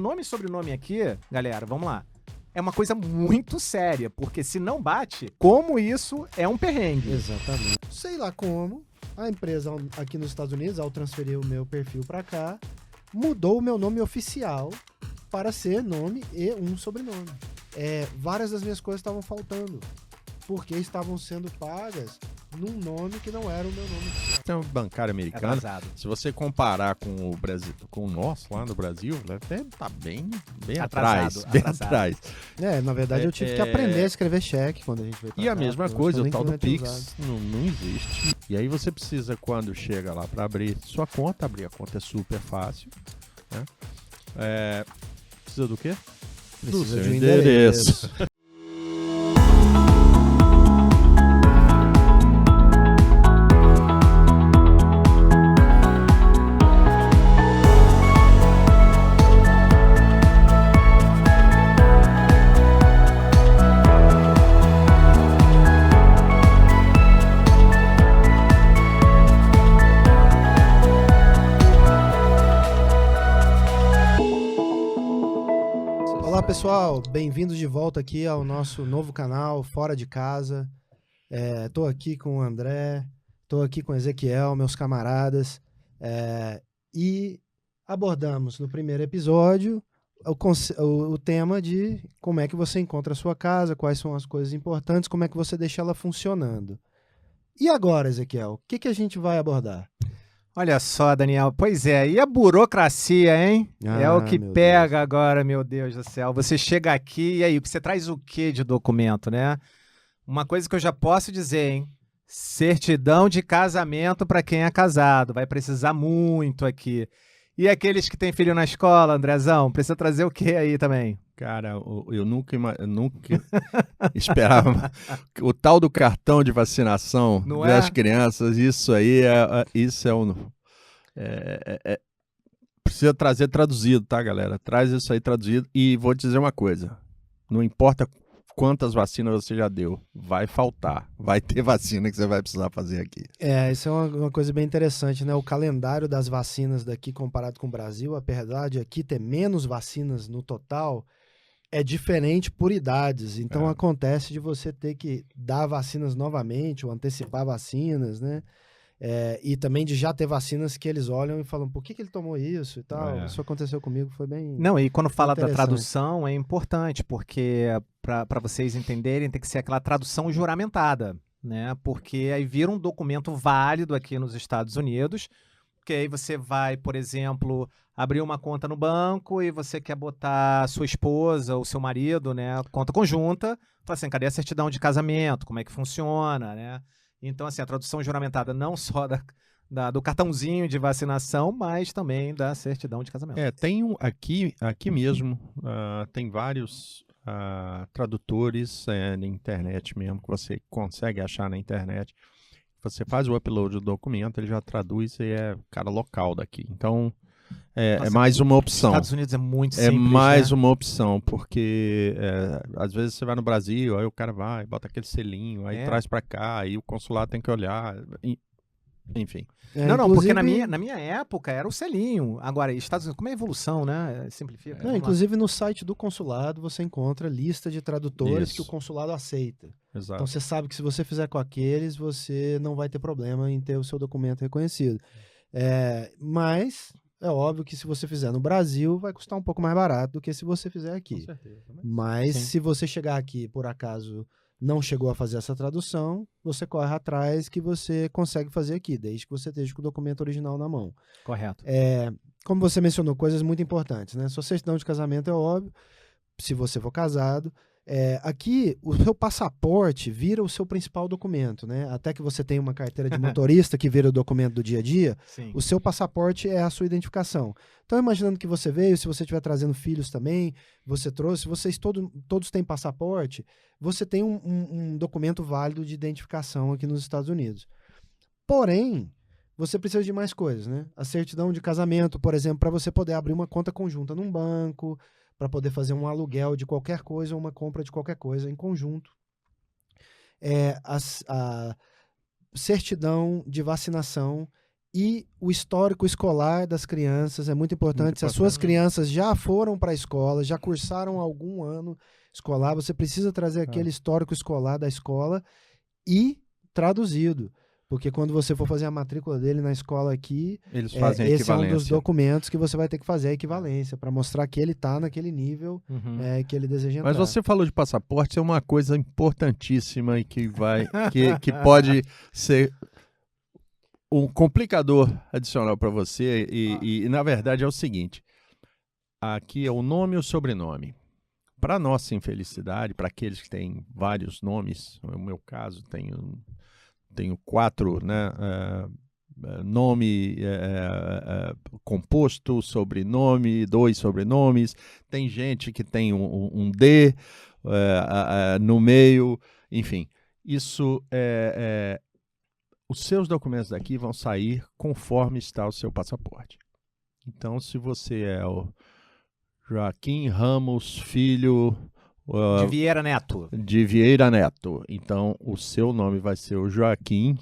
Nome e sobrenome aqui, galera, vamos lá. É uma coisa muito séria, porque se não bate, como isso é um perrengue? Exatamente. Sei lá como, a empresa aqui nos Estados Unidos, ao transferir o meu perfil para cá, mudou o meu nome oficial para ser nome e um sobrenome. Várias das minhas coisas estavam faltando, porque estavam sendo pagas num nome que não era o meu nome oficial. Tem um bancário americano, se você comparar com o Brasil, com o nosso lá no Brasil, tá bem atrás. Na verdade eu tive que aprender a escrever cheque quando a gente veio pra E cá, a mesma porque coisa, eu o tal do nem tinha Pix não existe. E aí você precisa, quando chega lá para abrir sua conta, abrir a conta é super fácil, né? Precisa do quê? Precisa do de seu um endereço. Olá pessoal, bem-vindos de volta aqui ao nosso novo canal Fora de Casa. Tô aqui com o André, tô aqui com o Ezequiel, meus camaradas, e abordamos no primeiro episódio o tema de como é que você encontra a sua casa, quais são as coisas importantes, como é que você deixa ela funcionando. E agora, Ezequiel, o que a gente vai abordar? Olha só, Daniel, pois é, e a burocracia, hein? É o que pega agora, meu Deus do céu. Você chega aqui e aí, você traz o que de documento, né? Uma coisa que eu já posso dizer, hein? Certidão de casamento para quem é casado, vai precisar muito aqui. E aqueles que têm filho na escola, Andrezão, precisa trazer o que aí também? Cara, eu nunca esperava. O tal do cartão de vacinação das crianças, isso aí precisa trazer traduzido, tá, galera? Traz isso aí traduzido. E vou te dizer uma coisa: não importa quantas vacinas você já deu, vai faltar. Vai ter vacina que você vai precisar fazer aqui. Isso é uma coisa bem interessante, né? O calendário das vacinas daqui comparado com o Brasil, apesar de aqui ter menos vacinas no total, é diferente por idades. Então acontece de você ter que dar vacinas novamente ou antecipar vacinas, né? E também de já ter vacinas que eles olham e falam, por que ele tomou isso e tal? Isso aconteceu comigo, foi bem... Não, e quando fala da tradução é importante, porque para vocês entenderem tem que ser aquela tradução juramentada, né? Porque aí vira um documento válido aqui nos Estados Unidos, porque aí você vai, por exemplo, abrir uma conta no banco e você quer botar sua esposa ou seu marido, né, conta conjunta, fala assim, cadê a certidão de casamento, como é que funciona, né? Então, assim, a tradução juramentada não só do cartãozinho de vacinação, mas também da certidão de casamento. Tem aqui mesmo, tem vários tradutores na internet mesmo, que você consegue achar na internet. Você faz o upload do documento, ele já traduz e é cara local daqui. Então, é mais uma opção. Estados Unidos é muito simples, É mais uma opção, porque às vezes você vai no Brasil, aí o cara vai, bota aquele selinho, aí traz pra cá, aí o consulado tem que olhar, enfim. Não, porque na minha época era o selinho. Agora, Estados Unidos, como é a evolução, né? Simplifica. Inclusive no site do consulado você encontra lista de tradutores que o consulado aceita. Exato. Então você sabe que se você fizer com aqueles, você não vai ter problema em ter o seu documento reconhecido. Mas é óbvio que se você fizer no Brasil, vai custar um pouco mais barato do que se você fizer aqui. Com certeza. Mas se você chegar aqui, por acaso, não chegou a fazer essa tradução, você corre atrás que você consegue fazer aqui, desde que você esteja com o documento original na mão. Correto. Como você mencionou, coisas muito importantes, né? Sua certidão de casamento é óbvio, se você for casado. Aqui, o seu passaporte vira o seu principal documento, né? Até que você tenha uma carteira de motorista que vira o documento do dia a dia, o seu passaporte é a sua identificação. Então, imaginando que você veio, se você estiver trazendo filhos também, você trouxe, vocês todos têm passaporte, você tem um documento válido de identificação aqui nos Estados Unidos. Porém, você precisa de mais coisas, né? A certidão de casamento, por exemplo, para você poder abrir uma conta conjunta num banco, para poder fazer um aluguel de qualquer coisa ou uma compra de qualquer coisa em conjunto. A certidão de vacinação E o histórico escolar das crianças é muito importante. Se as suas crianças já foram para a escola, já cursaram algum ano escolar, você precisa trazer aquele histórico escolar da escola e traduzido. Porque quando você for fazer a matrícula dele na escola aqui, Eles fazem a esse é um dos equivalência. documentos que você vai ter que fazer a equivalência, para mostrar que ele está naquele nível que ele deseja entrar. Mas você falou de passaporte, é uma coisa importantíssima e que que pode ser um complicador adicional para você. E, na verdade, é o seguinte: aqui é o nome e o sobrenome. Para nossa infelicidade, para aqueles que têm vários nomes, no meu caso, tenho 4, né? Nome composto, sobrenome, 2 sobrenomes. Tem gente que tem um D no meio, enfim. Isso os seus documentos daqui vão sair conforme está o seu passaporte. Então, se você é o Joaquim Ramos Filho De Vieira Neto. de Vieira Neto, então o seu nome vai ser o Joaquim.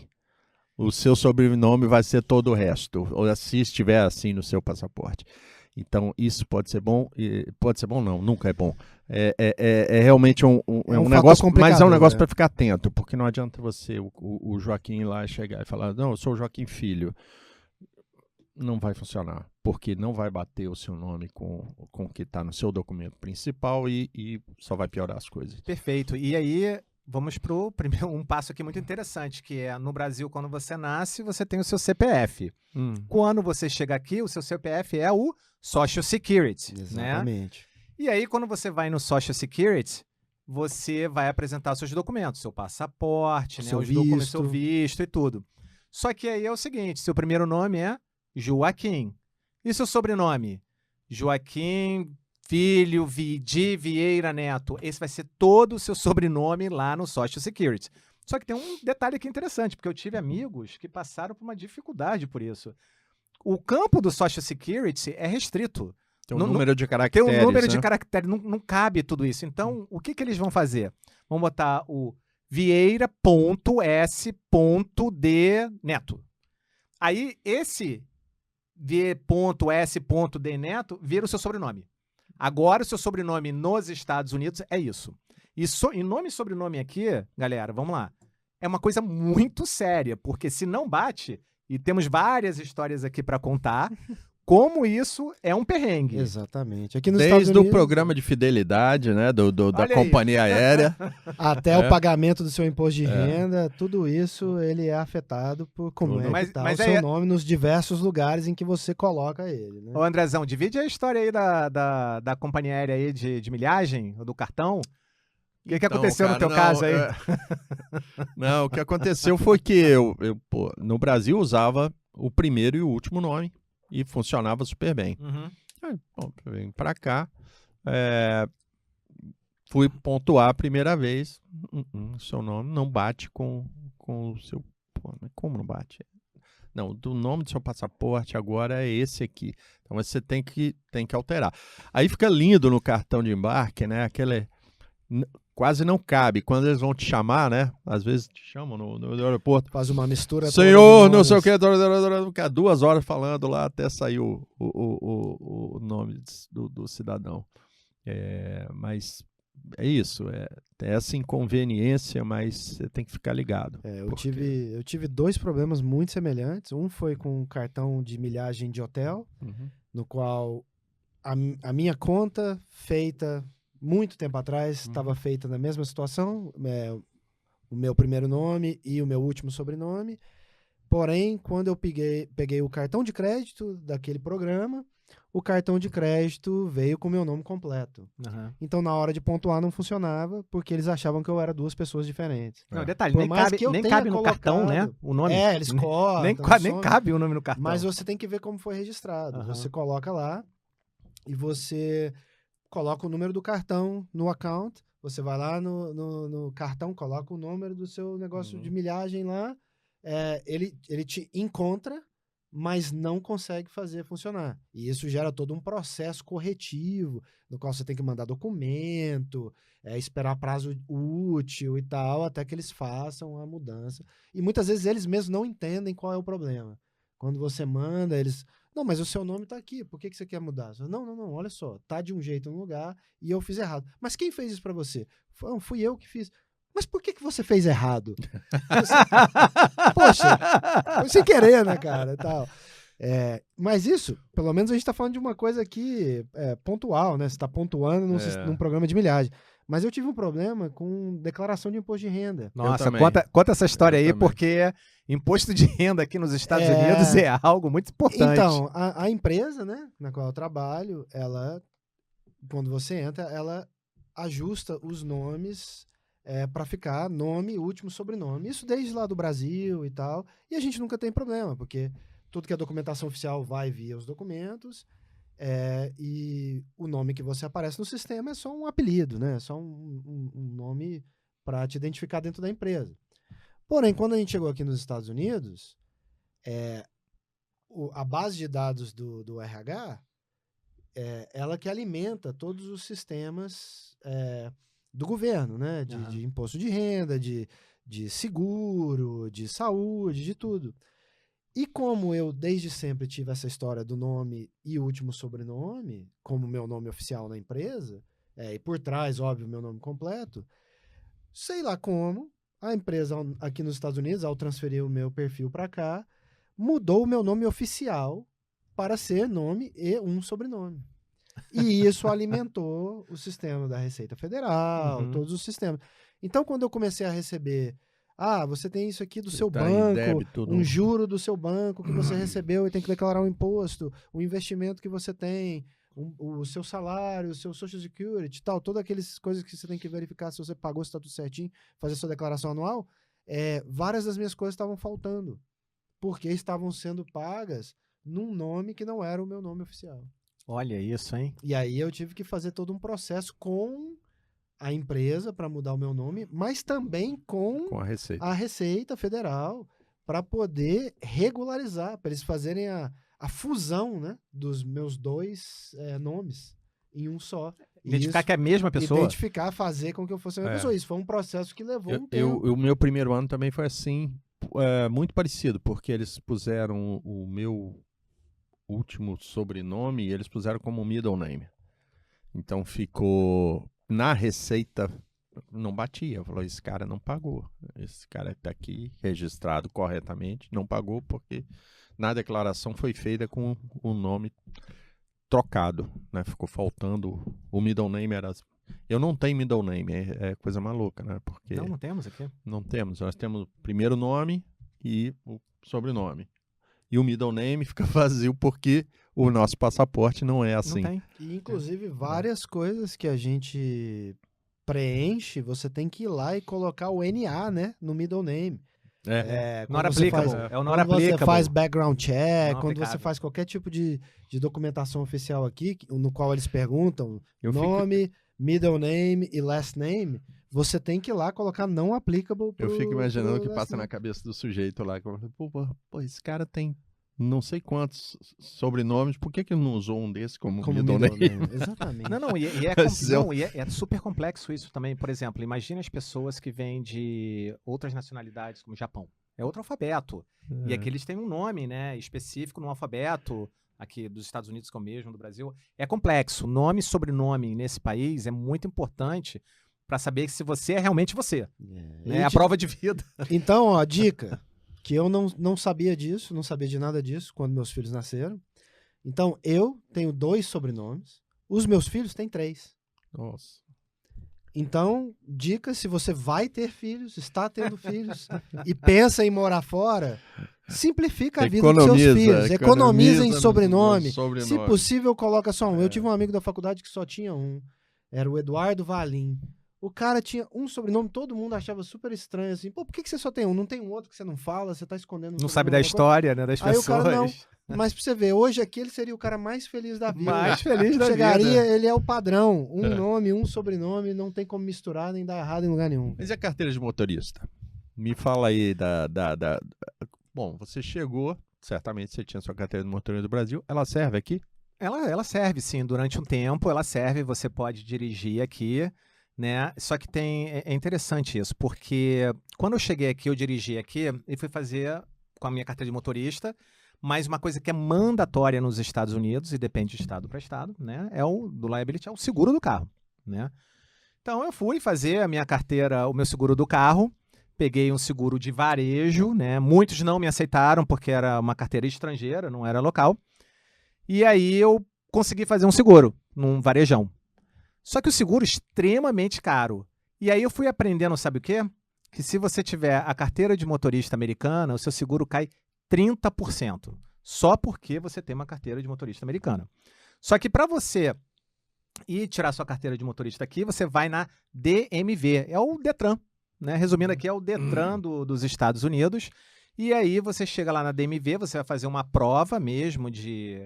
O seu sobrenome vai ser todo o resto, ou se estiver assim no seu passaporte. Então, isso pode ser bom, pode ser bom não, nunca é bom. É realmente um negócio, mas é um negócio para ficar atento, porque não adianta você, o Joaquim lá chegar e falar, não, eu sou o Joaquim Filho. Não vai funcionar, porque não vai bater o seu nome com o que está no seu documento principal e só vai piorar as coisas. Perfeito. E aí... Vamos para um passo aqui muito interessante, que é no Brasil, quando você nasce, você tem o seu CPF. Quando você chega aqui, o seu CPF é o Social Security. Exatamente. Né? E aí, quando você vai no Social Security, você vai apresentar seus documentos, seu passaporte, né, os documentos, seu visto e tudo. Só que aí é o seguinte, seu primeiro nome é Joaquim. E seu sobrenome? Joaquim... Filho de Vieira Neto. Esse vai ser todo o seu sobrenome lá no Social Security. Só que tem um detalhe aqui interessante, porque eu tive amigos que passaram por uma dificuldade por isso. O campo do Social Security é restrito. Tem um número de caracteres. Tem um número de caracteres, não cabe tudo isso. Então, o que eles vão fazer? Vão botar o Vieira.s.d Neto. Aí, esse V.s.d Neto vira o seu sobrenome. Agora, o seu sobrenome nos Estados Unidos é isso. E nome e sobrenome aqui, galera, vamos lá. É uma coisa muito séria, porque se não bate, e temos várias histórias aqui para contar, como isso é um perrengue. Exatamente. Aqui nos Desde Estados Unidos, o programa de fidelidade, né, da companhia aérea. até o pagamento do seu imposto de renda, tudo isso ele é afetado por como que tá o seu nome nos diversos lugares em que você coloca ele. Né? Ô Andrezão, divide a história aí da companhia aérea aí de milhagem, do cartão. O que aconteceu no teu caso aí? Não, o que aconteceu foi que eu no Brasil usava o primeiro e o último nome. E funcionava super bem. Bom, vim pra cá, fui pontuar a primeira vez, seu nome não bate com o seu... Pô, como não bate? Não, do nome do seu passaporte agora é esse aqui. Então você tem que alterar. Aí fica lindo no cartão de embarque, né? Aquele... Quase não cabe. Quando eles vão te chamar, né? Às vezes te chamam no aeroporto. Faz uma mistura. Senhor, não sei o que. Fica 2 horas falando lá até sair o nome do cidadão. Mas é isso. É essa inconveniência, mas você tem que ficar ligado. Eu tive 2 problemas muito semelhantes. Um foi com um cartão de milhagem de hotel, no qual a minha conta feita... muito tempo atrás, estava feita na mesma situação, o meu primeiro nome e o meu último sobrenome. Porém, quando eu peguei o cartão de crédito daquele programa, o cartão de crédito veio com o meu nome completo. Então, na hora de pontuar, não funcionava, porque eles achavam que eu era 2 pessoas diferentes. Não, detalhe, nem cabe no cartão, né? O nome. Eles cortam. Nem cabe o nome no cartão. Mas você tem que ver como foi registrado. Você coloca lá e você... coloca o número do cartão no account, você vai lá no cartão, coloca o número do seu negócio de milhagem lá, ele te encontra, mas não consegue fazer funcionar. E isso gera todo um processo corretivo, no qual você tem que mandar documento, esperar prazo útil e tal, até que eles façam a mudança. E muitas vezes eles mesmos não entendem qual é o problema. Quando você manda, eles... Não, mas o seu nome tá aqui, por que você quer mudar? Não, olha só, tá de um jeito no lugar e eu fiz errado. Mas quem fez isso pra você? Fui eu que fiz. Mas por que você fez errado? Poxa, foi sem querer, né, cara, e tal. Mas isso, pelo menos a gente tá falando de uma coisa aqui pontual, né? Você tá pontuando num programa de milhagem. Mas eu tive um problema com declaração de imposto de renda. Nossa, conta essa história aí, porque imposto de renda aqui nos Estados Unidos é algo muito importante. Então, a empresa, né, na qual eu trabalho, ela, quando você entra, ela ajusta os nomes para ficar nome, último sobrenome. Isso desde lá do Brasil e tal. E a gente nunca tem problema, porque tudo que é documentação oficial vai via os documentos. E o nome que você aparece no sistema é só um apelido, né? É só um nome para te identificar dentro da empresa. Porém, quando a gente chegou aqui nos Estados Unidos, a base de dados do RH ela que alimenta todos os sistemas do governo, né? De imposto de renda, de seguro, de saúde, de tudo. E como eu, desde sempre, tive essa história do nome e último sobrenome, como meu nome oficial na empresa, e por trás, óbvio, meu nome completo, sei lá como, a empresa aqui nos Estados Unidos, ao transferir o meu perfil para cá, mudou o meu nome oficial para ser nome e um sobrenome. E isso alimentou o sistema da Receita Federal, todos os sistemas. Então, quando eu comecei a receber... você tem isso aqui do seu banco, um juro do seu banco que você recebeu e tem que declarar um imposto, o investimento que você tem, o seu salário, o seu Social Security, tal, todas aquelas coisas que você tem que verificar se você pagou, se está tudo certinho, fazer sua declaração anual, várias das minhas coisas estavam faltando, porque estavam sendo pagas num nome que não era o meu nome oficial. Olha isso, hein? E aí eu tive que fazer todo um processo com a empresa para mudar o meu nome, mas também com a Receita Federal para poder regularizar, para eles fazerem a fusão, né, dos meus dois nomes em um só. Identificar que é a mesma pessoa. Identificar, fazer com que eu fosse a mesma pessoa. Isso foi um processo que levou um tempo. O meu primeiro ano também foi assim, muito parecido, porque eles puseram o meu último sobrenome e eles puseram como middle name. Então ficou... Na Receita, não batia. Falou, esse cara não pagou. Esse cara está aqui registrado corretamente, não pagou porque na declaração foi feita com o nome trocado, né? Ficou faltando o middle name. Eu não tenho middle name, é coisa maluca, né? Porque não temos aqui. Não temos. Nós temos o primeiro nome e o sobrenome. E o middle name fica vazio porque o nosso passaporte não é assim. Não tem. E, inclusive, várias coisas que a gente preenche, você tem que ir lá e colocar o NA, né, no middle name. Not applicable. É o not applicable. Quando você faz background check, quando você faz qualquer tipo de documentação oficial aqui, no qual eles perguntam nome, middle name e last name, você tem que ir lá colocar não applicable pro... Eu fico imaginando o que passa na cabeça do sujeito lá. Pô, esse cara tem não sei quantos sobrenomes, por que ele não usou um desse como middle name? Exatamente. E é super complexo isso também. Por exemplo, imagina as pessoas que vêm de outras nacionalidades, como o Japão. É outro alfabeto. E aqui eles têm um nome, né, específico no alfabeto, aqui dos Estados Unidos, que é o mesmo do Brasil. É complexo. Nome e sobrenome nesse país é muito importante para saber se você é realmente você. É a prova de vida. Então, ó, dica, que eu não sabia disso, não sabia de nada disso quando meus filhos nasceram. Então, eu tenho 2 sobrenomes, os meus filhos têm 3. Nossa. Então, dica, se você vai ter filhos, está tendo filhos e pensa em morar fora, simplifica a vida dos seus filhos. Economiza em sobrenome. Se possível, coloca só um. Eu tive um amigo da faculdade que só tinha um. Era o Eduardo Valim. O cara tinha um sobrenome, todo mundo achava super estranho, assim, pô, por que você só tem um? Não tem um outro que você não fala, você tá escondendo um não sabe da história, né, das pessoas. Aí o cara, não, mas pra você ver, hoje aqui ele seria o cara mais feliz da vida. Mais feliz da Chegaria, vida. ele é o padrão, um nome, um sobrenome, não tem como misturar, nem dar errado em lugar nenhum. Mas e a carteira de motorista? Me fala aí Bom, você chegou, certamente você tinha sua carteira de motorista do Brasil, ela serve aqui? Ela serve, sim, durante um tempo, ela serve, você pode dirigir aqui, né? Só que é interessante isso, porque quando eu cheguei aqui, eu dirigi aqui e fui fazer com a minha carteira de motorista, Mas uma coisa que é mandatória nos Estados Unidos, e depende de estado para estado, né? Do liability, é o seguro do carro, né? Então eu fui fazer a minha carteira, o meu seguro do carro, peguei um seguro de varejo, né? Muitos não me aceitaram porque era uma carteira estrangeira, não era local. E aí eu consegui fazer um seguro num varejão. Só que o seguro é extremamente caro. E aí eu fui aprendendo, sabe o quê? Que se você tiver a carteira de motorista americana, o seu seguro cai 30%. Só porque você tem uma carteira de motorista americana. Só que para você ir tirar sua carteira de motorista aqui, você vai na DMV. É o Detran, né? Resumindo aqui, é o Detran dos Estados Unidos. E aí você chega lá na DMV, você vai fazer uma prova mesmo de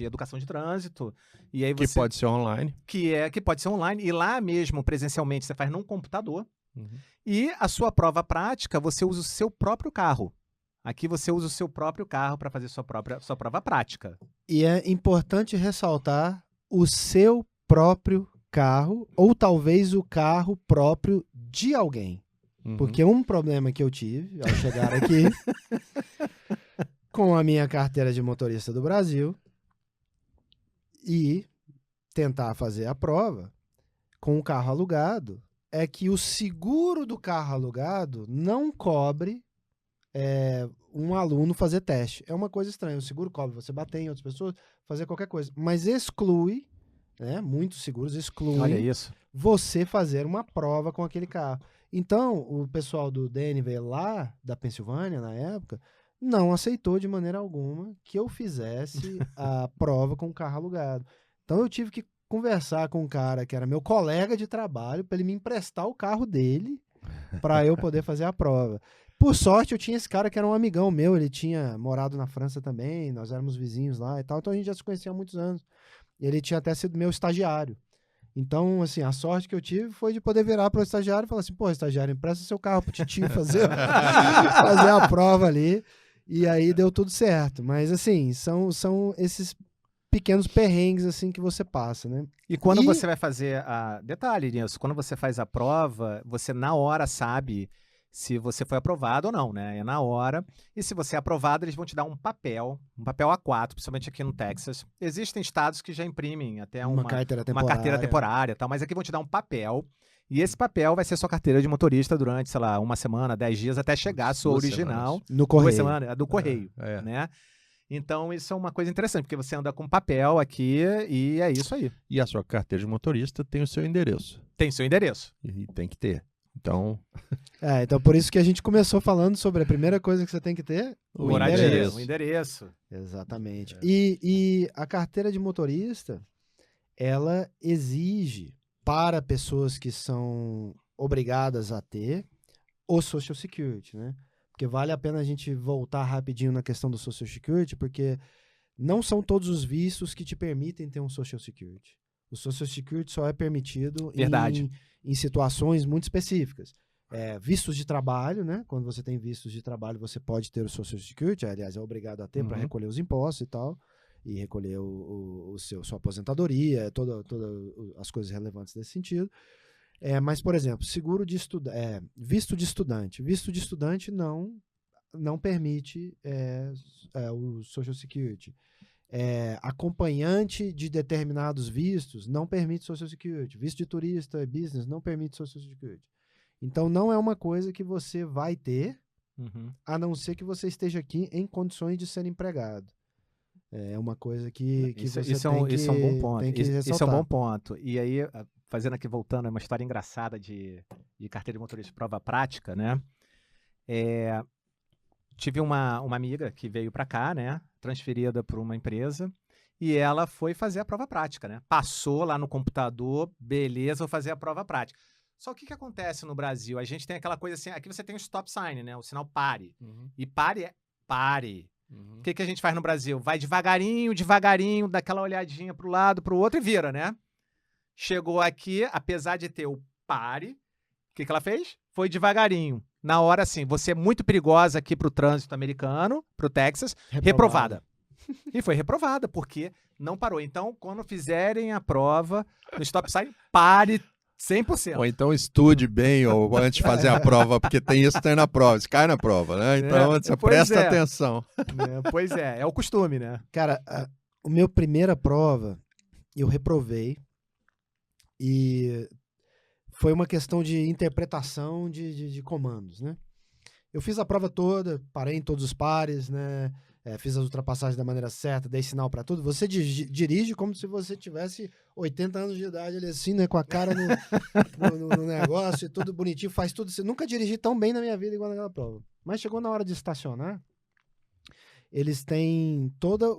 educação de trânsito. E aí Que pode ser online. Que pode ser online. E lá mesmo, presencialmente, você faz num computador. E a sua prova prática, você usa o seu próprio carro. Aqui você usa o seu próprio carro para fazer sua prova prática. E é importante ressaltar o seu próprio carro, ou talvez o carro próprio de alguém. Porque um problema que eu tive ao chegar aqui com a minha carteira de motorista do Brasil e tentar fazer a prova com o carro alugado é que o seguro do carro alugado não cobre um aluno fazer teste. É uma coisa estranha. O seguro cobre você bater em outras pessoas, fazer qualquer coisa, mas exclui, né, muitos seguros excluem Olha isso. você fazer uma prova com aquele carro. Então, o pessoal do DNV lá da Pensilvânia, na época, não aceitou de maneira alguma que eu fizesse a prova com o carro alugado. Então, eu tive que conversar com um cara que era meu colega de trabalho para ele me emprestar o carro dele para eu poder fazer a prova. Por sorte, eu tinha esse cara que era um amigão meu, ele tinha morado na França também, nós éramos vizinhos lá e tal, então a gente já se conhecia há muitos anos. E ele tinha até sido meu estagiário. Então, assim, a sorte que eu tive foi de poder virar para o estagiário e falar assim, pô, estagiário, empresta seu carro pro titio fazer a prova ali. E aí deu tudo certo. Mas, assim, são esses pequenos perrengues, assim, que você passa, né? E quando você vai fazer detalhe nisso, quando você faz a prova, você na hora sabe se você foi aprovado ou não, né? É na hora. E se você é aprovado, eles vão te dar um papel A4, principalmente aqui no Texas. Existem estados que já imprimem até uma carteira temporária, tal, mas aqui vão te dar um papel. E esse papel vai ser sua carteira de motorista durante, sei lá, uma semana, 10 dias, até chegar a sua original. No correio. 2 semanas, do correio, né? Então, isso é uma coisa interessante, porque você anda com papel aqui e é isso aí. E a sua carteira de motorista tem o seu endereço. Tem seu endereço. E tem que ter. Então... então por isso que a gente começou falando sobre a primeira coisa que você tem que ter, o endereço. Exatamente. E a carteira de motorista, ela exige para pessoas que são obrigadas a ter o Social Security, né? Porque vale a pena a gente voltar rapidinho na questão do Social Security, porque não são todos os vistos que te permitem ter um Social Security. O Social Security só é permitido em situações muito específicas. Vistos de trabalho, né? Quando você tem vistos de trabalho, você pode ter o Social Security, aliás, é obrigado a ter para recolher os impostos e tal, e recolher sua aposentadoria, todas as coisas relevantes desse sentido. Mas, por exemplo, visto de estudante. Visto de estudante não permite o Social Security. Acompanhante de determinados vistos não permite Social Security. Visto de turista, business, não permite Social Security. Então, não é uma coisa que você vai ter, a não ser que você esteja aqui em condições de ser empregado. É uma coisa que isso é um bom ponto. Isso é um bom ponto. E aí, fazendo aqui, voltando, é uma história engraçada de carteira de motorista de prova prática, né? Tive uma amiga que veio para cá, né? Transferida por uma empresa, e ela foi fazer a prova prática, né? Passou lá no computador, beleza, vou fazer a prova prática. Só que o que acontece no Brasil? A gente tem aquela coisa assim, aqui você tem o stop sign, né? O sinal pare. E pare é pare. O que a gente faz no Brasil? Vai devagarinho, dá aquela olhadinha pro lado, pro outro e vira, né? Chegou aqui, apesar de ter o pare, o que ela fez? Foi devagarinho. Na hora, assim, você é muito perigosa aqui pro trânsito americano, pro Texas, reprovada. E foi reprovada, porque não parou. Então, quando fizerem a prova no stop sign, pare 100%. Ou então estude bem ou antes de fazer a prova, porque tem isso, tem na prova, isso cai na prova, né? Então você presta atenção. Pois é o costume, né? Cara, a minha primeira prova, eu reprovei e foi uma questão de interpretação de comandos, né? Eu fiz a prova toda, parei em todos os pares, né? Fiz as ultrapassagens da maneira certa, dei sinal pra tudo. Você dirige como se você tivesse 80 anos de idade, ali assim, né? Com a cara no negócio, e tudo bonitinho, faz tudo. Nunca dirigi tão bem na minha vida igual naquela prova. Mas chegou na hora de estacionar, eles têm todo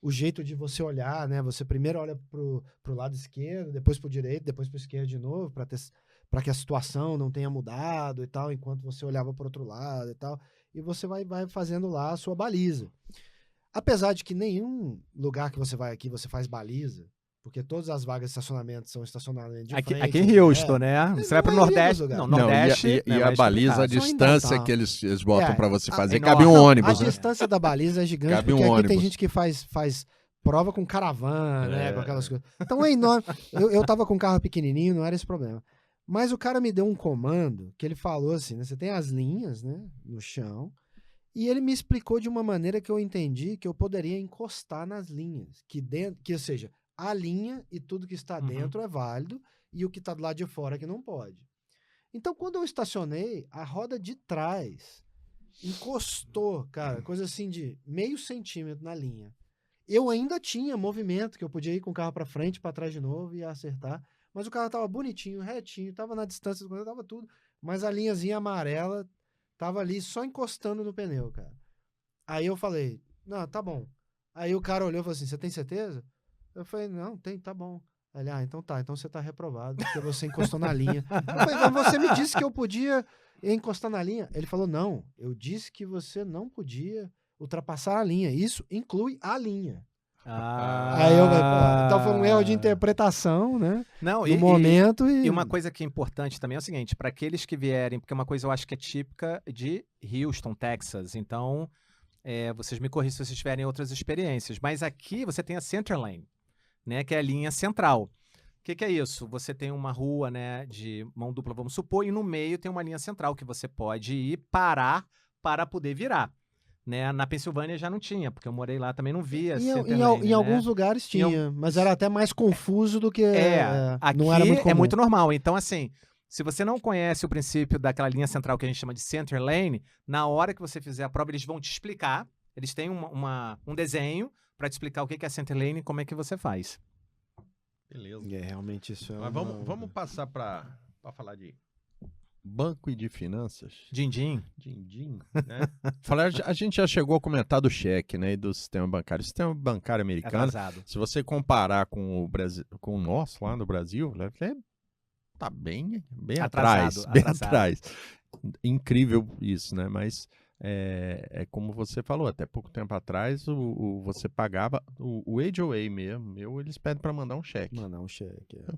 o jeito de você olhar, né? Você primeiro olha pro lado esquerdo, depois pro direito, depois pro esquerdo de novo, para que a situação não tenha mudado e tal, enquanto você olhava pro outro lado e tal. E você vai fazendo lá a sua baliza. Apesar de que nenhum lugar que você vai aqui você faz baliza, porque todas as vagas de estacionamento são estacionamentos de frente. Aqui em Houston, né? Você vai pro Nordeste. Não, Nordeste. E a baliza, a distância que eles botam para você fazer, cabe um ônibus. A distância da baliza é gigante, cabe porque aqui ônibus. tem gente que faz prova com caravana, né? Com aquelas coisas. Então é enorme. Eu tava com um carro pequenininho, não era esse problema. Mas o cara me deu um comando que ele falou assim, né? Você tem as linhas, né? No chão. E ele me explicou de uma maneira que eu entendi que eu poderia encostar nas linhas. Ou seja, a linha e tudo que está dentro é válido e o que está do lado de fora é que não pode. Então, quando eu estacionei, a roda de trás encostou, cara, coisa assim de meio centímetro na linha. Eu ainda tinha movimento, que eu podia ir com o carro para frente, para trás de novo e acertar. Mas o carro tava bonitinho, retinho, tava na distância do carro, tava tudo. Mas a linhazinha amarela tava ali só encostando no pneu, cara. Aí eu falei, não, tá bom. Aí o cara olhou e falou assim, você tem certeza? Eu falei, não, tem, tá bom. Ele, então tá, então você tá reprovado, porque você encostou na linha. Eu falei, mas você me disse que eu podia encostar na linha. Ele falou, não, eu disse que você não podia ultrapassar a linha. Isso inclui a linha. Aí eu falei, então foi um erro de interpretação, né? Não, no momento. E uma coisa que é importante também é o seguinte, para aqueles que vierem, porque uma coisa eu acho que é típica de Houston, Texas, então vocês me corrigem se vocês tiverem outras experiências, mas aqui você tem a Center Lane, né, que é a linha central. O que é isso? Você tem uma rua, né, de mão dupla, vamos supor, e no meio tem uma linha central que você pode ir parar para poder virar. Né? Na Pensilvânia já não tinha, porque eu morei lá, também não via. Em alguns lugares tinha, mas era até mais confuso do que... aqui não era muito comum. É muito normal. Então, assim, se você não conhece o princípio daquela linha central que a gente chama de Center Lane, na hora que você fizer a prova, eles vão te explicar. Eles têm um desenho para te explicar o que é Center Lane e como é que você faz. Beleza. Realmente isso é Mas vamos passar para falar de banco e de finanças. Din-din, né? A gente já chegou a comentar do cheque, né, e do sistema bancário. O sistema bancário americano, atrasado. se você comparar com o Brasil, com o nosso lá no Brasil, tá bem atrasado, atrás. Incrível isso, né? Mas é como você falou, até pouco tempo atrás você pagava o HOA mesmo, eles pedem para mandar um cheque. Eu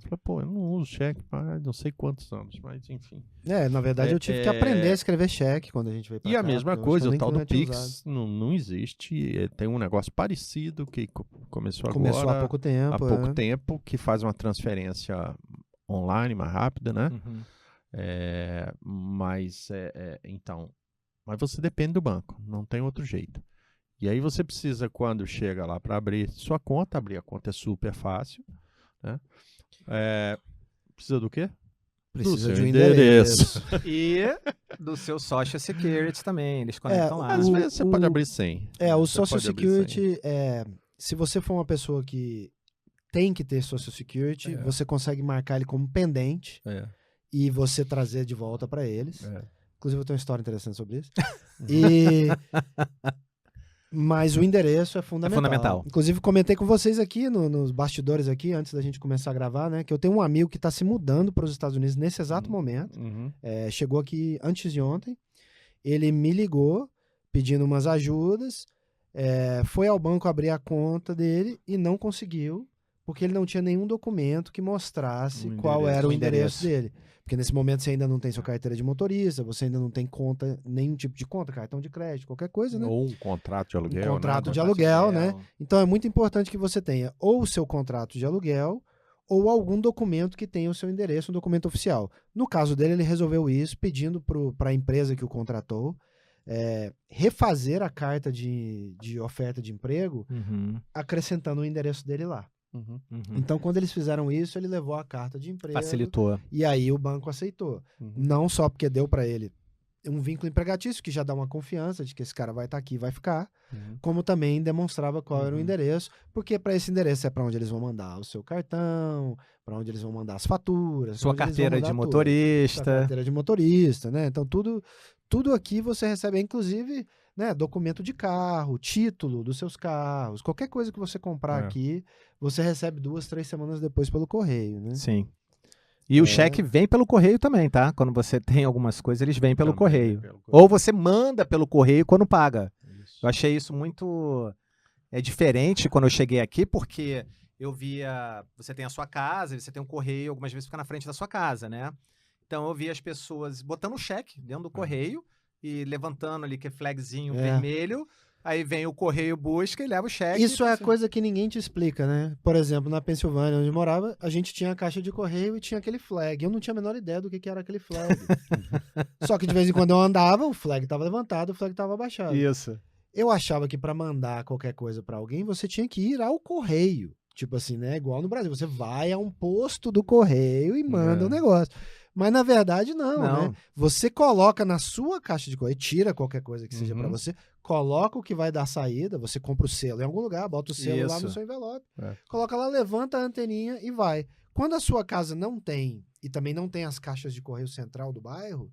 falei, pô, eu não uso cheque há não sei quantos anos, mas enfim. Na verdade eu tive que aprender a escrever cheque quando a gente veio pra cá. E a mesma coisa, o tal do Pix não existe, tem um negócio parecido que começou agora. Há pouco tempo. Há pouco tempo, que faz uma transferência online mais rápida, né? Então... Mas você depende do banco, não tem outro jeito. E aí você precisa, quando chega lá para abrir sua conta, abrir a conta é super fácil, né? Precisa do quê? Precisa de um endereço. E do seu Social Security também, eles conectam lá. Às vezes você pode abrir sem. O Social Security, se você for uma pessoa que tem que ter Social Security, você consegue marcar ele como pendente e você trazer de volta para eles. Inclusive, eu tenho uma história interessante sobre isso. Mas o endereço é fundamental. Inclusive, comentei com vocês aqui, nos bastidores aqui, antes da gente começar a gravar, né? Que eu tenho um amigo que está se mudando para os Estados Unidos nesse exato momento. Chegou aqui antes de ontem. Ele me ligou, pedindo umas ajudas. Foi ao banco abrir a conta dele e não conseguiu, porque ele não tinha nenhum documento que mostrasse qual era o endereço dele. Porque nesse momento você ainda não tem sua carteira de motorista, você ainda não tem conta, nenhum tipo de conta, cartão de crédito, qualquer coisa, né? Ou um contrato de aluguel. Um contrato de aluguel, né? Então é muito importante que você tenha ou o seu contrato de aluguel ou algum documento que tenha o seu endereço, um documento oficial. No caso dele, ele resolveu isso, pedindo para a empresa que o contratou refazer a carta de oferta de emprego, acrescentando o endereço dele lá. Então, quando eles fizeram isso, ele levou a carta de emprego. Facilitou. E aí o banco aceitou. Não só porque deu para ele um vínculo empregatício, que já dá uma confiança de que esse cara vai estar aqui e vai ficar, como também demonstrava qual era o endereço, porque para esse endereço é para onde eles vão mandar o seu cartão, para onde eles vão mandar as faturas, Sua carteira de motorista. Sua carteira de motorista, né? Então, tudo aqui você recebe, inclusive, né, documento de carro, título dos seus carros, qualquer coisa que você comprar aqui, você recebe 2, 3 semanas depois pelo correio, né? Sim. E o cheque vem pelo correio também, tá? Quando você tem algumas coisas, eles vêm pelo correio. Ou você manda pelo correio quando paga. Isso. Eu achei isso muito diferente quando eu cheguei aqui, porque eu via... Você tem a sua casa, você tem um correio, algumas vezes fica na frente da sua casa, né? Então eu via as pessoas botando o cheque dentro do correio e levantando ali que flagzinho vermelho. Aí vem o correio, busca e leva o cheque. Isso é a coisa que ninguém te explica, né? Por exemplo, na Pensilvânia, onde eu morava, a gente tinha a caixa de correio e tinha aquele flag. Eu não tinha a menor ideia do que era aquele flag. Só que de vez em quando eu andava, o flag estava levantado, o flag estava abaixado. Isso. Eu achava que para mandar qualquer coisa para alguém, você tinha que ir ao correio. Tipo assim, né? Igual no Brasil. Você vai a um posto do correio e manda um negócio. Mas na verdade não, né? Você coloca na sua caixa de correio, tira qualquer coisa que seja para você, coloca o que vai dar saída, você compra o selo em algum lugar, bota o selo lá no seu envelope, coloca lá, levanta a anteninha e vai. Quando a sua casa não tem, e também não tem as caixas de correio central do bairro,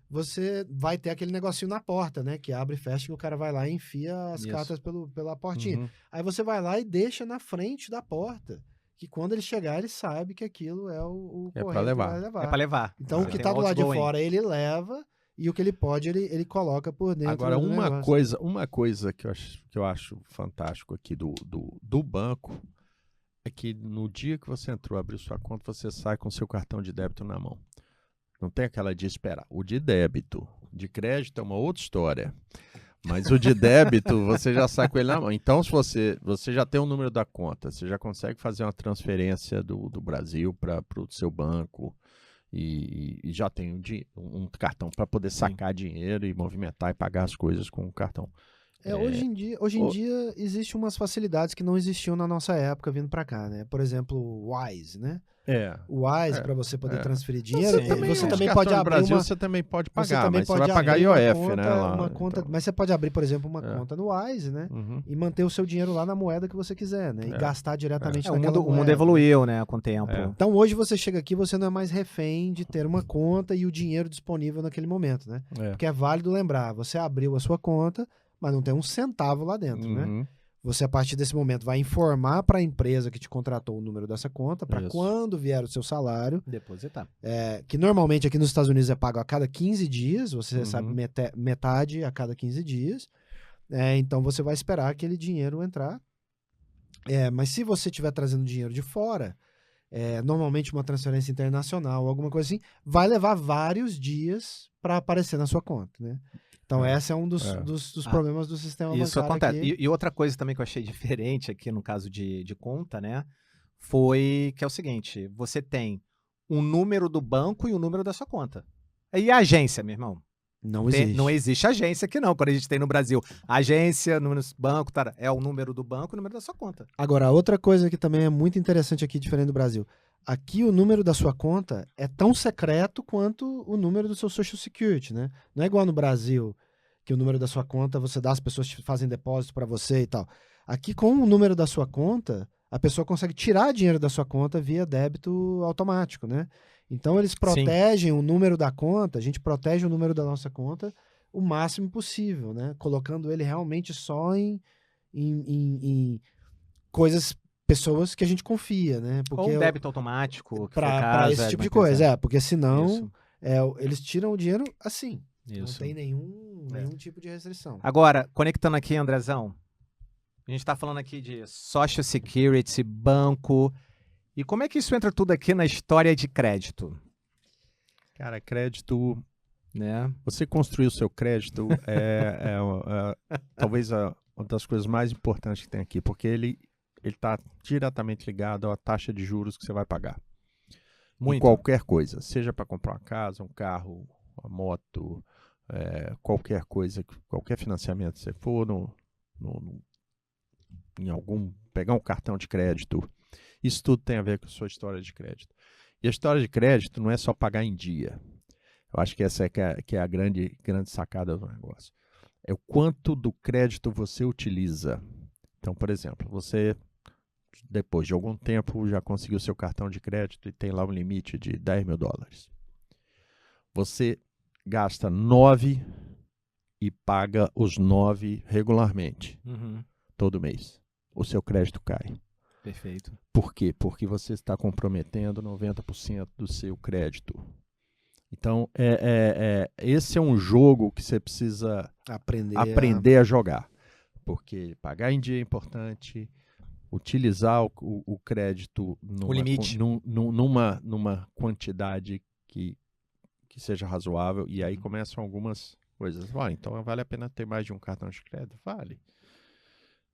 você vai ter aquele negocinho na porta, né? Que abre e fecha, que o cara vai lá e enfia as cartas pela portinha. Aí você vai lá e deixa na frente da porta. Que quando ele chegar, ele sabe que aquilo é o correio que vai levar. É para levar. Então, o que tá do lado de fora, ele leva, e o que ele pode, ele coloca por dentro. Agora, uma coisa que eu acho fantástico aqui do banco é que no dia que você entrou, abriu sua conta, você sai com seu cartão de débito na mão. Não tem aquela de esperar. O de débito, de crédito é uma outra história. Mas o de débito, você já sai com ele na mão. Então, se você já tem o número da conta, você já consegue fazer uma transferência do Brasil para o seu banco e já tem um cartão para poder sacar dinheiro e movimentar e pagar as coisas com o cartão. Hoje em dia existe umas facilidades que não existiam na nossa época vindo para cá, né? Por exemplo, o Wise, né? O Wise, para você poder transferir dinheiro, você também pode abrir Brasil, você também pode pagar, mas você vai pagar IOF, né? Uma conta, então. Mas você pode abrir, por exemplo, uma conta no Wise, né? E manter o seu dinheiro lá na moeda que você quiser, né? E gastar diretamente naquela moeda. O mundo evoluiu, né, com o tempo. Então hoje você chega aqui, você não é mais refém de ter uma conta e o dinheiro disponível naquele momento, né? Porque é válido lembrar, você abriu a sua conta, mas não tem um centavo lá dentro, né? Você, a partir desse momento, vai informar para a empresa que te contratou o número dessa conta, para quando vier o seu salário. Depositar. Que normalmente aqui nos Estados Unidos é pago a cada 15 dias, você recebe metade a cada 15 dias. Então você vai esperar aquele dinheiro entrar. Mas se você estiver trazendo dinheiro de fora, normalmente uma transferência internacional, alguma coisa assim, vai levar vários dias para aparecer na sua conta, né? Então, esse é um dos problemas do sistema bancário. Isso acontece. E outra coisa também que eu achei diferente aqui no caso de conta, né? Foi que é o seguinte: você tem um número do banco e o número da sua conta. E a agência, meu irmão? Não existe agência aqui não. Quando a gente tem no Brasil agência, número do banco, é o número do banco e o número da sua conta. Agora, outra coisa que também é muito interessante aqui, diferente do Brasil. Aqui o número da sua conta é tão secreto quanto o número do seu Social Security, né? Não é igual no Brasil, que o número da sua conta você dá, as pessoas fazem depósito para você e tal. Aqui, com o número da sua conta, a pessoa consegue tirar dinheiro da sua conta via débito automático, né? Então, eles protegem o número da conta, a gente protege o número da nossa conta o máximo possível, né? Colocando ele realmente só em coisas... pessoas que a gente confia, né? Ou débito automático. Para esse tipo de coisa, porque senão eles tiram o dinheiro assim. Não tem nenhum tipo de restrição. Agora, conectando aqui, Andrezão, a gente está falando aqui de Social Security, banco, e como é que isso entra tudo aqui na história de crédito? Cara, crédito... Né? Você construir o seu crédito talvez uma das coisas mais importantes que tem aqui, porque ele ele está diretamente ligado à taxa de juros que você vai pagar. Em Muito. qualquer coisa, seja para comprar uma casa, um carro, uma moto, qualquer coisa, qualquer financiamento que você for pegar um cartão de crédito, isso tudo tem a ver com a sua história de crédito. E a história de crédito não é só pagar em dia. Eu acho que essa que é a grande sacada do negócio. É o quanto do crédito você utiliza. Então, por exemplo, você, depois de algum tempo, já conseguiu seu cartão de crédito e tem lá um limite de $10.000. Você gasta 9 e paga os 9 regularmente, todo mês. O seu crédito cai. Perfeito. Por quê? Porque você está comprometendo 90% do seu crédito. Então, esse é um jogo que você precisa aprender a jogar. Porque pagar em dia é importante, utilizar o crédito numa quantidade que seja razoável, e aí começam algumas coisas. Então vale a pena ter mais de um cartão de crédito? Vale.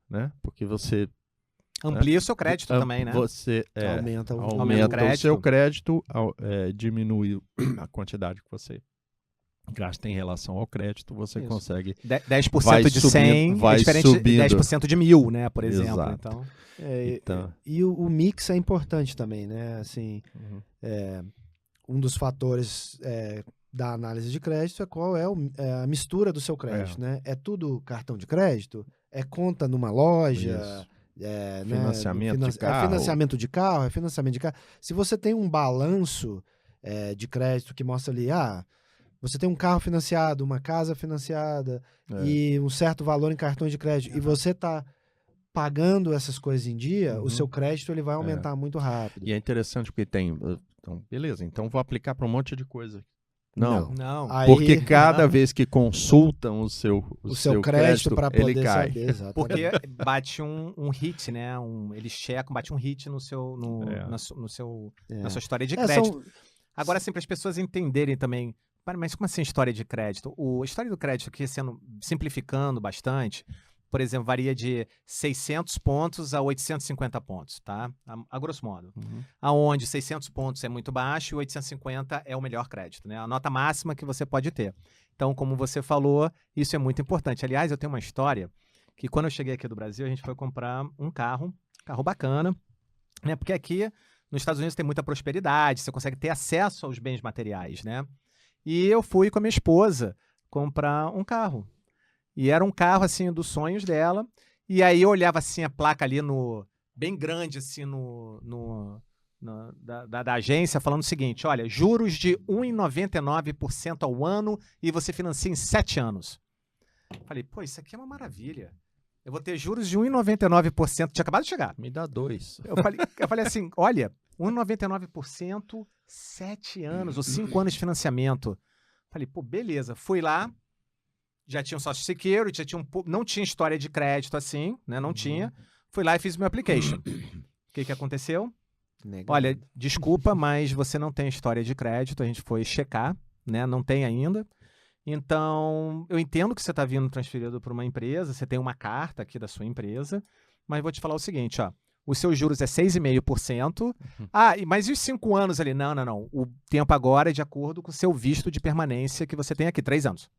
Né? Porque você amplia o seu crédito também, né? Você aumenta o seu crédito, diminui a quantidade que você gasta em relação ao crédito, você consegue... 10% de 100 é diferente de 10% de 1.000, né? Por exemplo. Exato. E o mix é importante também, né? Assim, um dos fatores da análise de crédito é qual é a mistura do seu crédito, né? É tudo cartão de crédito? É conta numa loja? Financiamento de carro. É financiamento de carro? É financiamento de carro? Se você tem um balanço de crédito que mostra ali, você tem um carro financiado, uma casa financiada e um certo valor em cartões de crédito, e você está pagando essas coisas em dia, o seu crédito ele vai aumentar muito rápido. E é interessante porque tem... Então, beleza, então vou aplicar para um monte de coisa. Não. Porque cada vez que consultam o seu crédito para poder ele cai. Saber, exatamente. Porque bate um hit, né? Eles checam, bate um hit na sua história de crédito. Agora, assim, para as pessoas entenderem também, mas como assim história de crédito? A história do crédito aqui, simplificando bastante, por exemplo, varia de 600 pontos a 850 pontos, tá? A grosso modo. Aonde 600 pontos é muito baixo e 850 é o melhor crédito, né? A nota máxima que você pode ter. Então, como você falou, isso é muito importante. Aliás, eu tenho uma história que quando eu cheguei aqui do Brasil, a gente foi comprar um carro bacana, né? Porque aqui nos Estados Unidos tem muita prosperidade, você consegue ter acesso aos bens materiais, né? E eu fui com a minha esposa comprar um carro. E era um carro, assim, dos sonhos dela. E aí eu olhava, assim, a placa ali bem grande, assim, da agência, falando o seguinte, olha, juros de 1,99% ao ano e você financia em 7 anos. Falei, pô, isso aqui é uma maravilha. Eu vou ter juros de 1,99%. Tinha acabado de chegar. Me dá 2. Eu falei assim, olha, 1,99%, 7 anos, ou 5 anos de financiamento. Falei, pô, beleza. Fui lá. Já tinha um social security, não tinha história de crédito assim, né? Não tinha. Fui lá e fiz meu application. O que aconteceu? Negado. Olha, desculpa, mas você não tem história de crédito. A gente foi checar, né? Não tem ainda. Então, eu entendo que você está vindo transferido para uma empresa, você tem uma carta aqui da sua empresa, mas vou te falar o seguinte, ó. Os seus juros é 6,5%. Mas e os 5 anos ali? Não. O tempo agora é de acordo com o seu visto de permanência que você tem aqui, 3 anos.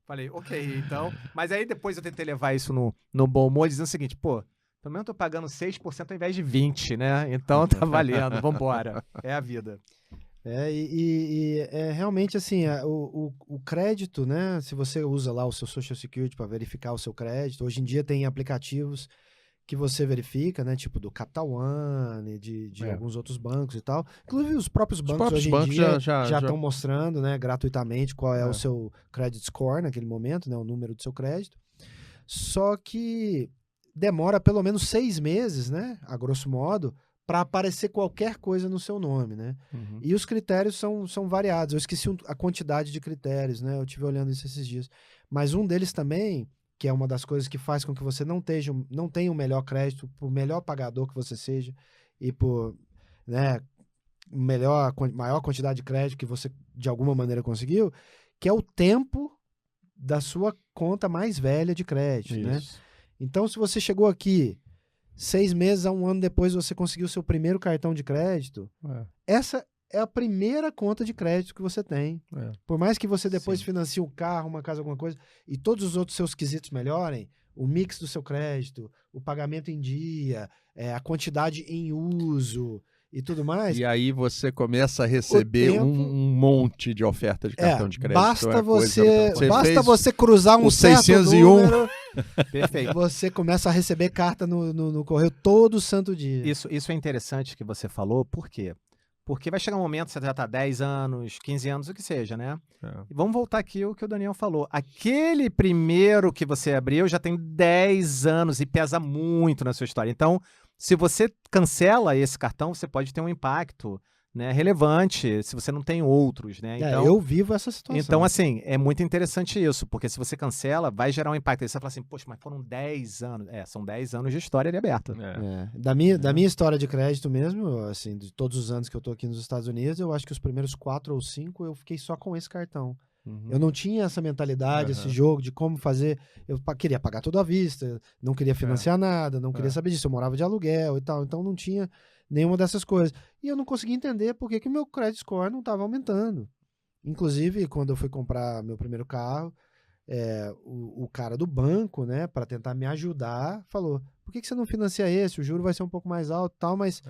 Falei, ok, então... Mas aí depois eu tentei levar isso no bom humor, dizendo o seguinte, pô, pelo menos eu tô pagando 6% ao invés de 20%, né? Então tá valendo, vambora. É a vida. É realmente assim, o crédito, né? Se você usa lá o seu Social Security para verificar o seu crédito, hoje em dia tem aplicativos que você verifica, né? Tipo do Capital One, de alguns outros bancos e tal. Inclusive os próprios bancos hoje em dia já estão mostrando, né, gratuitamente qual é o seu credit score naquele momento, né? O número do seu crédito. Só que demora pelo menos 6 meses, né? A grosso modo, para aparecer qualquer coisa no seu nome, né? E os critérios são variados. Eu esqueci a quantidade de critérios, né? Eu estive olhando isso esses dias. Mas um deles também, que é uma das coisas que faz com que você não tenha o melhor crédito, por melhor pagador que você seja, e por, né, maior quantidade de crédito que você, de alguma maneira, conseguiu, que é o tempo da sua conta mais velha de crédito, né? Então, se você chegou aqui 6 meses a 1 ano depois você conseguiu o seu primeiro cartão de crédito, essa é a primeira conta de crédito que você tem. Por mais que você depois financie um carro, uma casa, alguma coisa, e todos os outros seus quesitos melhorem, o mix do seu crédito, o pagamento em dia, a quantidade em uso e tudo mais. E aí você começa a receber um monte de oferta de cartão de crédito. Basta você cruzar um certo 601. número, Perfeito. você começa a receber carta no correio todo santo dia. Isso é interessante que você falou, por quê? Porque vai chegar um momento, você já está 10 anos, 15 anos, o que seja, né? E vamos voltar aqui ao que o Daniel falou. Aquele primeiro que você abriu já tem 10 anos e pesa muito na sua história. Então, se você cancela esse cartão, você pode ter um impacto, né, relevante, se você não tem outros, né? Então, eu vivo essa situação. Então, assim, é muito interessante isso, porque se você cancela, vai gerar um impacto. Aí você fala assim, poxa, mas foram 10 anos. São 10 anos de história ali aberta. Da minha história de crédito mesmo, assim, de todos os anos que eu tô aqui nos Estados Unidos, eu acho que os primeiros 4 ou 5 eu fiquei só com esse cartão. Eu não tinha essa mentalidade, esse jogo de como fazer. Eu queria pagar tudo à vista, não queria financiar nada, não queria saber disso. Eu morava de aluguel e tal, então não tinha nenhuma dessas coisas. E eu não conseguia entender por que o meu credit score não estava aumentando. Inclusive, quando eu fui comprar meu primeiro carro, o cara do banco, né, para tentar me ajudar, falou: por que você não financia esse? O juro vai ser um pouco mais alto e tal, mas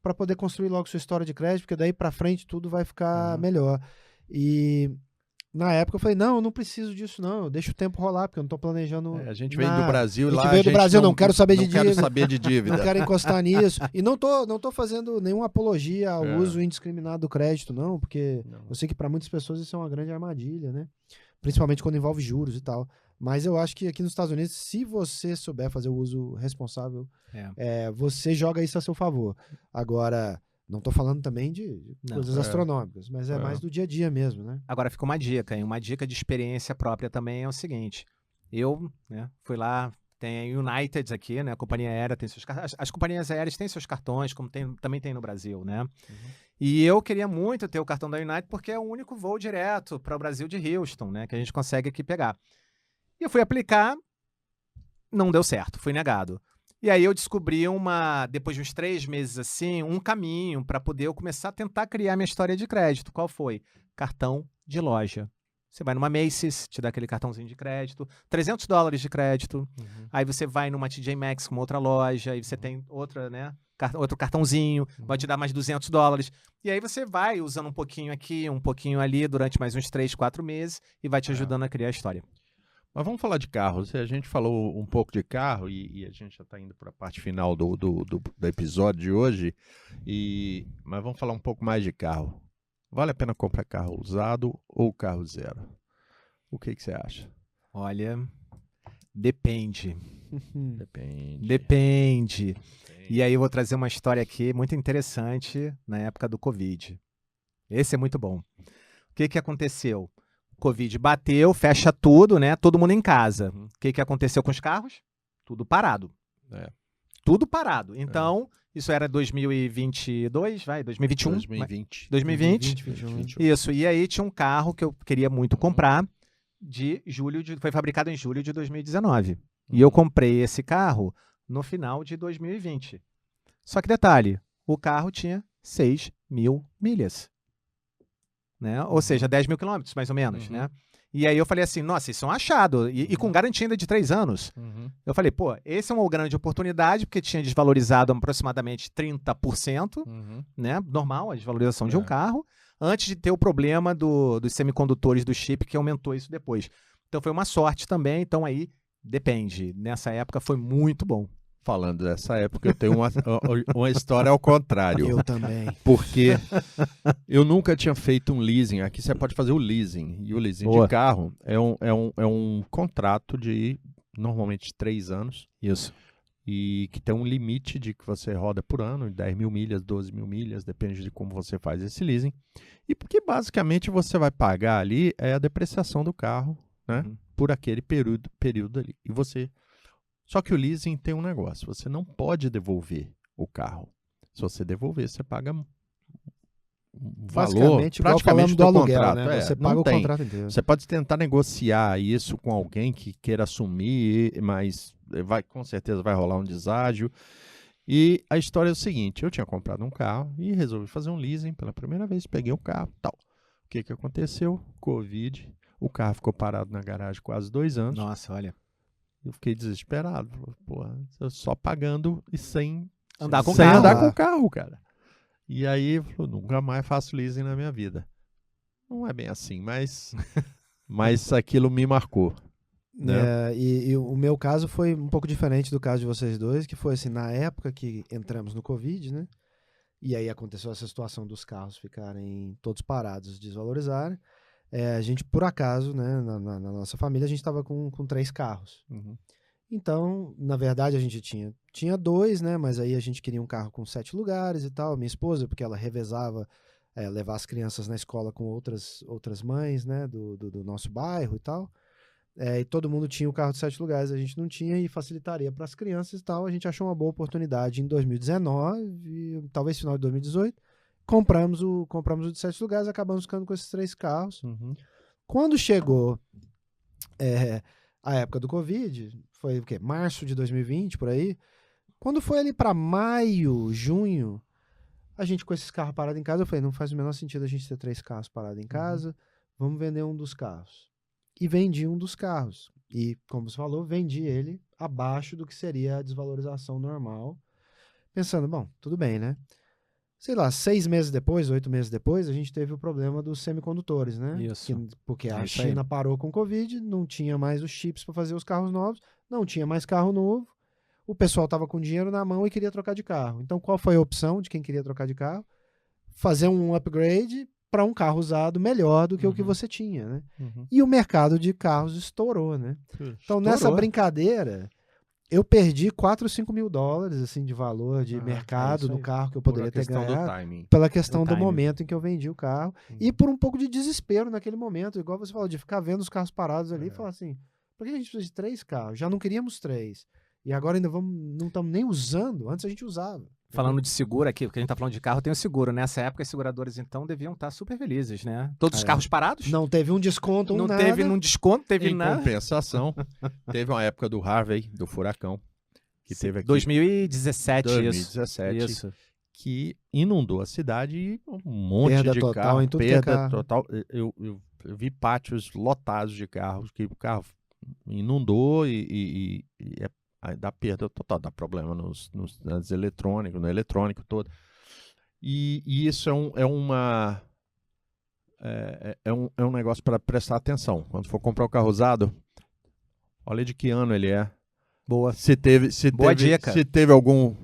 para poder construir logo sua história de crédito, porque daí para frente tudo vai ficar melhor. E na época eu falei, não, eu não preciso disso não, deixa o tempo rolar, porque eu não tô planejando A gente veio do Brasil lá, a gente veio do Brasil, não quero saber de dívida. Não quero saber de dívida. Não quero encostar nisso. E não tô fazendo nenhuma apologia ao uso indiscriminado do crédito, não, porque eu sei que para muitas pessoas isso é uma grande armadilha, né? Principalmente quando envolve juros e tal. Mas eu acho que aqui nos Estados Unidos, se você souber fazer o uso responsável, você joga isso a seu favor. Agora, não tô falando também de coisas astronômicas, mas é mais do dia a dia mesmo, né? Agora fica uma dica, hein? Uma dica de experiência própria também é o seguinte. Eu, né, fui lá, tem a United aqui, né? A companhia aérea tem seus cartões. As companhias aéreas têm seus cartões, como também tem no Brasil, né? E eu queria muito ter o cartão da United porque é o único voo direto para o Brasil de Houston, né? Que a gente consegue aqui pegar. E eu fui aplicar, não deu certo, fui negado. E aí eu descobri depois de uns 3 meses assim, um caminho para poder eu começar a tentar criar minha história de crédito. Qual foi? Cartão de loja. Você vai numa Macy's, te dá aquele cartãozinho de crédito, $300 de crédito. Aí você vai numa TJ Maxx, uma outra loja, aí você tem outra, né? Outro cartãozinho, vai te dar mais $200. E aí você vai usando um pouquinho aqui, um pouquinho ali, durante mais uns 3, 4 meses e vai te ajudando a criar a história. Mas vamos falar de carros. A gente falou um pouco de carro e a gente já está indo para a parte final do episódio de hoje. Mas vamos falar um pouco mais de carro. Vale a pena comprar carro usado ou carro zero? O que você acha? Olha, depende. Depende. E aí eu vou trazer uma história aqui muito interessante na época do Covid. Esse é muito bom. O que aconteceu? Covid bateu, fecha tudo, né? Todo mundo em casa. O que aconteceu com os carros? Tudo parado. Tudo parado. Então, isso era 2022, 2021? 2020. 2020. Isso. E aí tinha um carro que eu queria muito comprar foi fabricado em julho de 2019. E eu comprei esse carro no final de 2020. Só que detalhe, o carro tinha 6.000 milhas. Né? Ou seja, 10 mil quilômetros, mais ou menos, né? E aí eu falei assim, nossa, isso é um achado, e com garantia ainda de 3 anos. Eu falei, pô, esse é uma grande oportunidade, porque tinha desvalorizado aproximadamente 30%, né? Normal, a desvalorização de um carro, antes de ter o problema dos semicondutores do chip, que aumentou isso depois. Então foi uma sorte também, então aí depende. Nessa época foi muito bom. Falando dessa época, eu tenho uma história ao contrário. Eu também. Porque eu nunca tinha feito um leasing. Aqui você pode fazer o leasing. E o leasing de carro é um contrato de, normalmente, 3 anos. Isso. E que tem um limite de que você roda por ano, 10 mil milhas, 12 mil milhas, depende de como você faz esse leasing. E porque, basicamente, você vai pagar ali a depreciação do carro, né? Por aquele período ali. E você... Só que o leasing tem um negócio, você não pode devolver o carro. Se você devolver, você paga um valor, praticamente do aluguel, contrato. Né? Você paga o contrato inteiro. Você pode tentar negociar isso com alguém que queira assumir, mas com certeza vai rolar um deságio. E a história é o seguinte, eu tinha comprado um carro e resolvi fazer um leasing pela primeira vez, peguei o carro e tal. O que aconteceu? Covid, o carro ficou parado na garagem quase 2 anos. Nossa, olha. Eu fiquei desesperado. Porra, eu só pagando e sem Andar com o sem carro. andar com o carro, cara. E aí, eu falei, nunca mais faço leasing na minha vida. Não é bem assim, mas aquilo me marcou. Né? E o meu caso foi um pouco diferente do caso de vocês dois, que foi assim, na época que entramos no Covid, né? E aí aconteceu essa situação dos carros ficarem todos parados, desvalorizarem. A gente, por acaso, né, na nossa família, a gente estava com 3 carros. Uhum. Então, na verdade, a gente tinha 2, né? Mas aí a gente queria um carro com 7 lugares e tal. Minha esposa, porque ela revezava levar as crianças na escola com outras mães, né? Do nosso bairro e tal. E todo mundo tinha o carro de 7 lugares, a gente não tinha e facilitaria para as crianças e tal. A gente achou uma boa oportunidade em 2019, talvez final de 2018. Compramos o de 7 lugares, acabamos ficando com esses 3 carros. Uhum. Quando chegou a época do Covid, foi o quê? Março de 2020, por aí. Quando foi ali para maio, junho, a gente com esses carros parados em casa, eu falei, não faz o menor sentido a gente ter 3 carros parados em casa, vamos vender um dos carros. E vendi um dos carros. E, como você falou, vendi ele abaixo do que seria a desvalorização normal. Pensando, bom, tudo bem, né? Sei lá, 6 meses depois, 8 meses depois, a gente teve o problema dos semicondutores, né? Isso. Porque a isso aí. China parou com o Covid, não tinha mais os chips para fazer os carros novos, não tinha mais carro novo, o pessoal estava com dinheiro na mão e queria trocar de carro. Então, qual foi a opção de quem queria trocar de carro? Fazer um upgrade para um carro usado melhor do que o que você tinha, né? E o mercado de carros estourou, né? Então, nessa brincadeira, eu perdi 4 ou 5 mil dólares assim, de valor de mercado no carro que eu poderia ter ganhado pela questão do momento em que eu vendi o carro e por um pouco de desespero naquele momento, igual você falou, de ficar vendo os carros parados ali e falar assim, por que a gente precisa de 3 carros? Já não queríamos 3. E agora ainda não estamos nem usando, antes a gente usava. Falando de seguro aqui, porque a gente tá falando de carro, tem o seguro. Nessa época, as seguradoras, então, deviam estar super felizes, né? Todos os carros parados. Não teve um desconto, não nada. teve um desconto, teve em nada. compensação, teve uma época do Harvey, do furacão, que teve aqui 2017, 2017 isso. que inundou a cidade e um monte Perda de total carro, em tudo que é perda carro. total. Eu vi pátios lotados de carros, que o carro inundou e aí dá perda total, dá problema nas eletrônicos, no eletrônico todo. E isso é um negócio para prestar atenção. Quando for comprar o carro usado, olha de que ano ele é. Boa. Boa dica. Se teve algum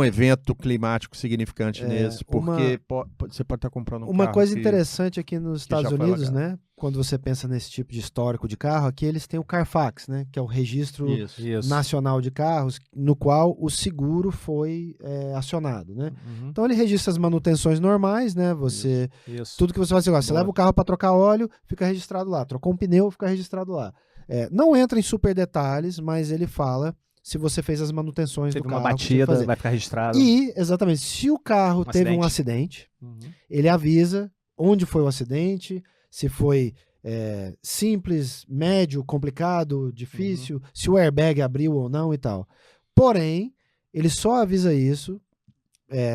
evento climático significante nesse, porque você pode estar comprando um Uma carro coisa que interessante aqui nos Estados já foi Unidos, alagado. né? Quando você pensa nesse tipo de histórico de carro, aqui eles têm o Carfax, né? Que é o registro Isso. nacional de carros, no qual o seguro foi acionado, né? Uhum. Então ele registra as manutenções normais, né? Você Isso. tudo que você faz, você leva o carro para trocar óleo, fica registrado lá. Trocou um pneu, fica registrado lá. Não entra em super detalhes, mas ele fala se você fez as manutenções Teve do uma carro. batida, vai ficar registrado. E, exatamente, se o carro teve um acidente, ele avisa onde foi o acidente, se foi simples, médio, complicado, difícil, se o airbag abriu ou não e tal. Porém, ele só avisa isso,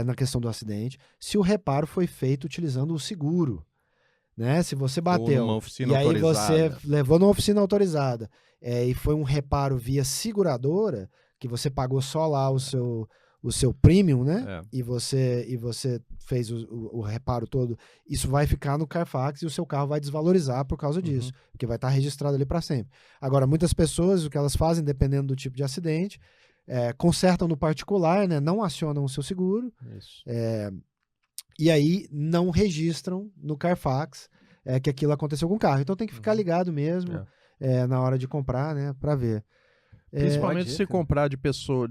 na questão do acidente, se o reparo foi feito utilizando o seguro. Né? Se você bateu e aí você levou numa oficina autorizada e foi um reparo via seguradora, que você pagou só lá o seu premium, né? E você fez o reparo todo, isso vai ficar no Carfax e o seu carro vai desvalorizar por causa disso, porque vai estar registrado ali para sempre. Agora, muitas pessoas, o que elas fazem, dependendo do tipo de acidente, consertam no particular, né? Não acionam o seu seguro. Isso. E aí não registram no Carfax que aquilo aconteceu com o carro. Então tem que ficar ligado mesmo na hora de comprar, né, para ver. Principalmente se comprar de pessoa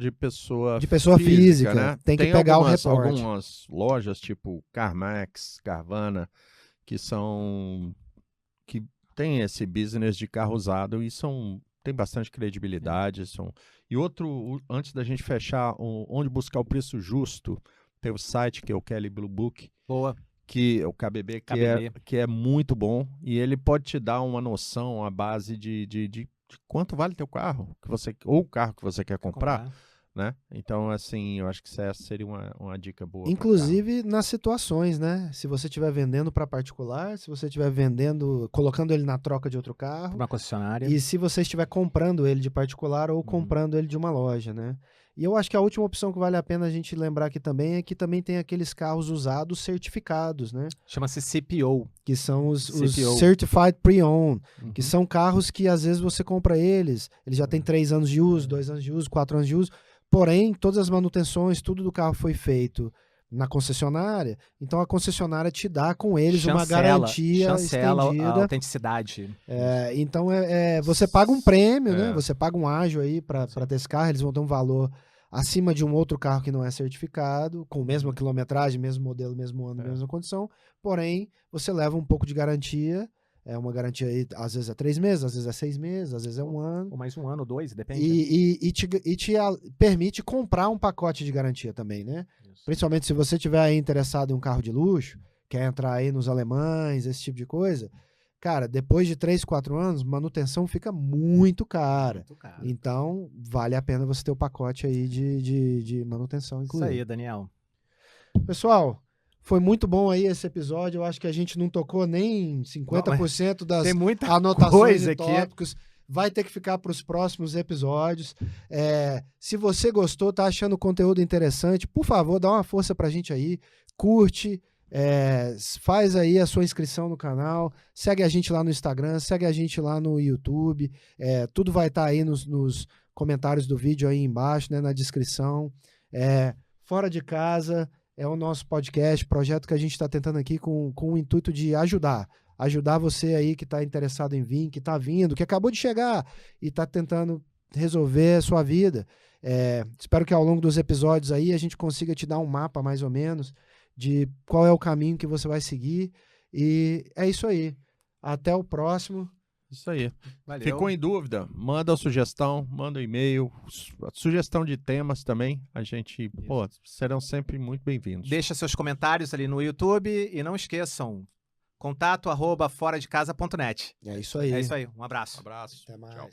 física, né? Tem que pegar o reporte. Algumas lojas tipo CarMax, Carvana, que tem esse business de carro usado e tem bastante credibilidade. E outro, antes da gente fechar, onde buscar o preço justo, tem o site que é o Kelley Blue Book. Boa. Que é o KBB, que é muito bom. E ele pode te dar uma noção à base de de quanto vale teu carro, ou o carro que você quer comprar, né? Então, assim, eu acho que essa seria uma dica boa. Inclusive nas situações, né? Se você estiver vendendo para particular, se você estiver vendendo, colocando ele na troca de outro carro. Uma concessionária. E se você estiver comprando ele de particular ou comprando ele de uma loja, né? E eu acho que a última opção que vale a pena a gente lembrar aqui também é que também tem aqueles carros usados certificados, né? Chama-se CPO. Que são os Certified Pre-Owned, que são carros que às vezes você compra eles já tem 3 anos de uso, 2 anos de uso, 4 anos de uso, porém todas as manutenções, tudo do carro foi feito na concessionária, então a concessionária te dá com eles uma garantia estendida. A autenticidade. Então você paga um prêmio, né? Você paga um ágio aí para ter esse carro, eles vão ter um valor acima de um outro carro que não é certificado, com a mesma quilometragem, mesmo modelo, mesmo ano, mesma condição, porém você leva um pouco de garantia. É uma garantia aí, às vezes é 3 meses, às vezes é 6 meses, às vezes é 1 ano. Ou mais 1 ano, 2, depende. E te permite comprar um pacote de garantia também, né? Isso. Principalmente se você estiver aí interessado em um carro de luxo, quer entrar aí nos alemães, esse tipo de coisa. Cara, depois de 3, 4 anos, manutenção fica muito cara. Muito caro. Então, vale a pena você ter o pacote aí de manutenção incluído. Isso aí, Daniel. Pessoal, foi muito bom aí esse episódio. Eu acho que a gente não tocou nem 50% das anotações e tópicos. Vai ter que ficar para os próximos episódios. Se você gostou, tá achando o conteúdo interessante, por favor, dá uma força pra gente aí. Curte, faz aí a sua inscrição no canal, segue a gente lá no Instagram, segue a gente lá no YouTube. Tudo vai estar aí nos comentários do vídeo aí embaixo, né, na descrição. Fora de Casa é o nosso podcast, projeto que a gente está tentando aqui com o intuito de ajudar você aí que está interessado em vir, que está vindo, que acabou de chegar e está tentando resolver a sua vida. Espero que ao longo dos episódios aí a gente consiga te dar um mapa mais ou menos de qual é o caminho que você vai seguir. E é isso aí. Até o próximo. Isso aí. Valeu. Ficou em dúvida? Manda a sugestão, manda um e-mail, sugestão de temas também. A gente, serão sempre muito bem-vindos. Deixa seus comentários ali no YouTube e não esqueçam, contato@foradecasa.net. É isso aí. É isso aí. Um abraço. Um abraço. Até mais. Tchau.